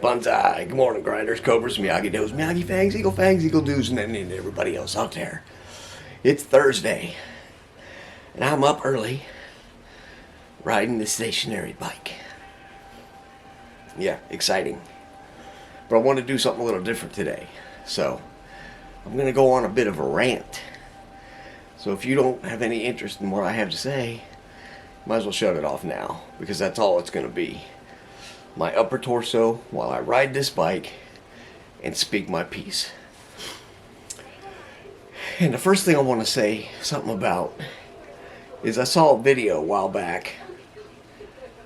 Banzai, good morning, grinders, cobras, Miyagi Do's, Miyagi Fangs, Eagle Do's, and everybody else out there. It's Thursday, and I'm up early riding the stationary bike. Yeah, exciting. But I want to do something a little different today. So, I'm going to go on a bit of a rant. So if you don't have any interest in what I have to say, might as well shut it off now, because that's all it's going to be. My upper torso while I ride this bike and speak my piece. And the first thing I want to say something about is I saw a video a while back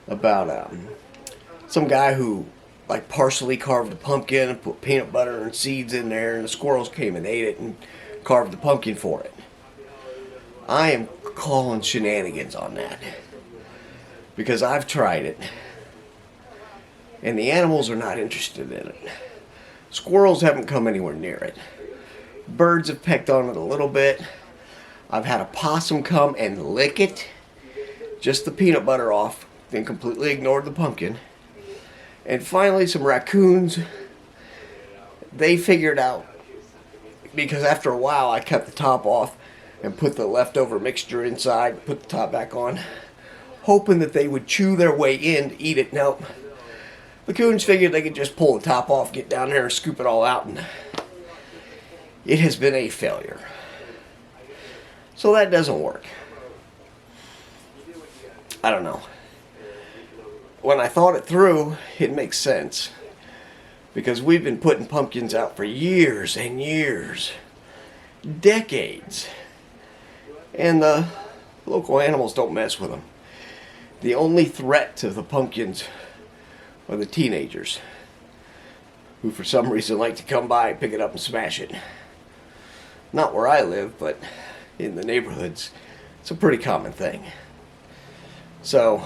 about some guy who partially carved a pumpkin and put peanut butter and seeds in there, and the squirrels came and ate it and carved the pumpkin for it. I am calling shenanigans on that, because I've tried it and the animals are not interested in it. Squirrels haven't come anywhere near it. Birds have pecked on it a little bit. I've had a possum come and lick it, just the peanut butter off, then completely ignored the pumpkin. And finally some raccoons, they figured out, because after a while I cut the top off and put the leftover mixture inside, put the top back on, hoping that they would chew their way in to eat it. Nope. The coons figured they could just pull the top off, get down there and scoop it all out, and it has been a failure. So that doesn't work. I don't know. When I thought it through, it makes sense. Because we've been putting pumpkins out for years and years. Decades. And the local animals don't mess with them. The only threat to the pumpkins are the teenagers, who for some reason like to come by and pick it up and smash it. Not where I live, but in the neighborhoods, it's a pretty common thing. So,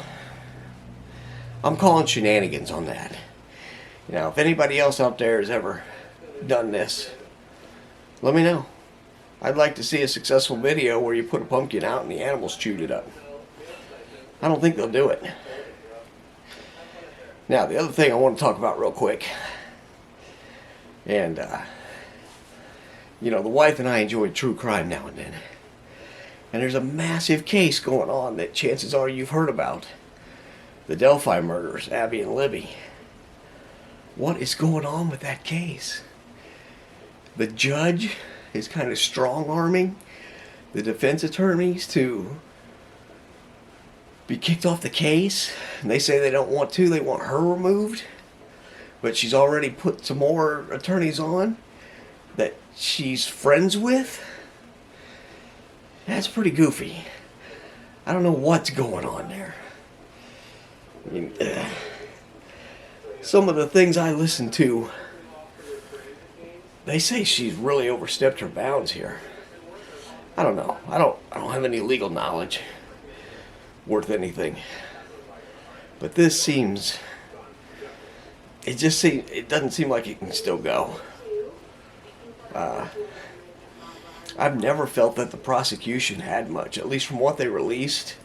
I'm calling shenanigans on that. Now, if anybody else out there has ever done this, let me know. I'd like to see a successful video where you put a pumpkin out and the animals chewed it up. I don't think they'll do it. Now, the other thing I want to talk about real quick, and, the wife and I enjoy true crime now and then. And there's a massive case going on that chances are you've heard about. The Delphi murders, Abby and Libby. What is going on with that case? The judge is kind of strong-arming the defense attorneys to be kicked off the case, and they say they don't want to, they want her removed, but she's already put some more attorneys on that she's friends with. That's pretty goofy. I don't know what's going on there. I mean, some of the things I listen to, they say she's really overstepped her bounds here. I don't know. I don't have any legal knowledge worth anything. But this seems, it doesn't seem like it can still go. I've never felt that the prosecution had much, at least from what they released.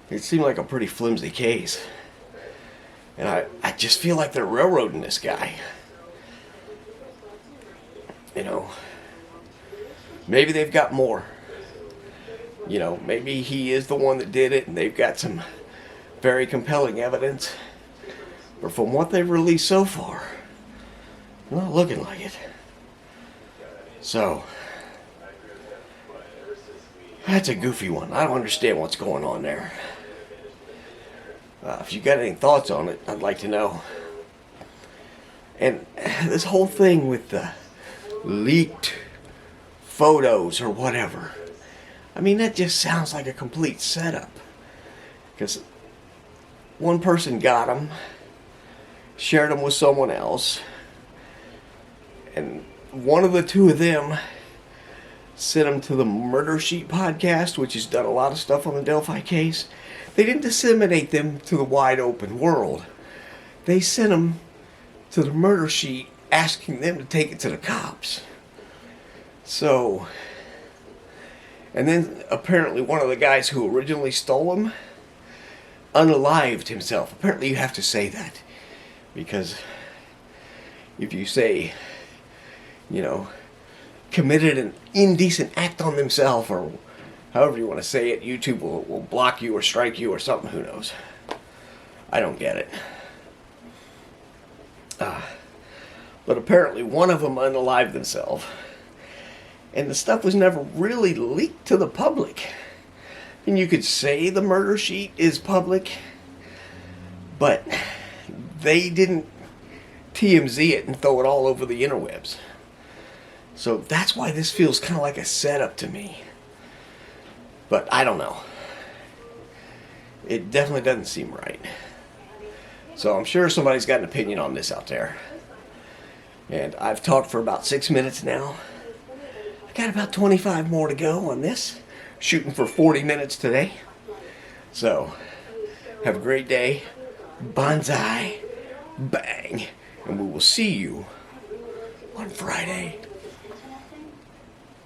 It seemed like a pretty flimsy case. And I just feel like they're railroading this guy. Maybe they've got more. Maybe he is the one that did it and they've got some very compelling evidence. But from what they've released so far, not looking like it. So, that's a goofy one. I don't understand what's going on there. If you got any thoughts on it, I'd like to know. And this whole thing with the leaked photos or whatever, I mean, that just sounds like a complete setup. Because one person got them, shared them with someone else, and one of the two of them sent them to the Murder Sheet podcast, which has done a lot of stuff on the Delphi case. They didn't disseminate them to the wide open world. They sent them to the Murder Sheet, asking them to take it to the cops. So, and then apparently one of the guys who originally stole them unalived himself. Apparently you have to say that, because if you say, you know, committed an indecent act on themselves, or however you want to say it, YouTube will block you or strike you or something. Who knows? I don't get it. But apparently one of them unalived themselves. And the stuff was never really leaked to the public. And you could say the murder sheet is public, but they didn't TMZ it and throw it all over the interwebs. So that's why this feels kind of like a setup to me. But I don't know. It definitely doesn't seem right. So I'm sure somebody's got an opinion on this out there. And I've talked for about 6 minutes now. I got about 25 more to go on this. Shooting for 40 minutes today. So, have a great day. Banzai. Bang. And we will see you on Friday.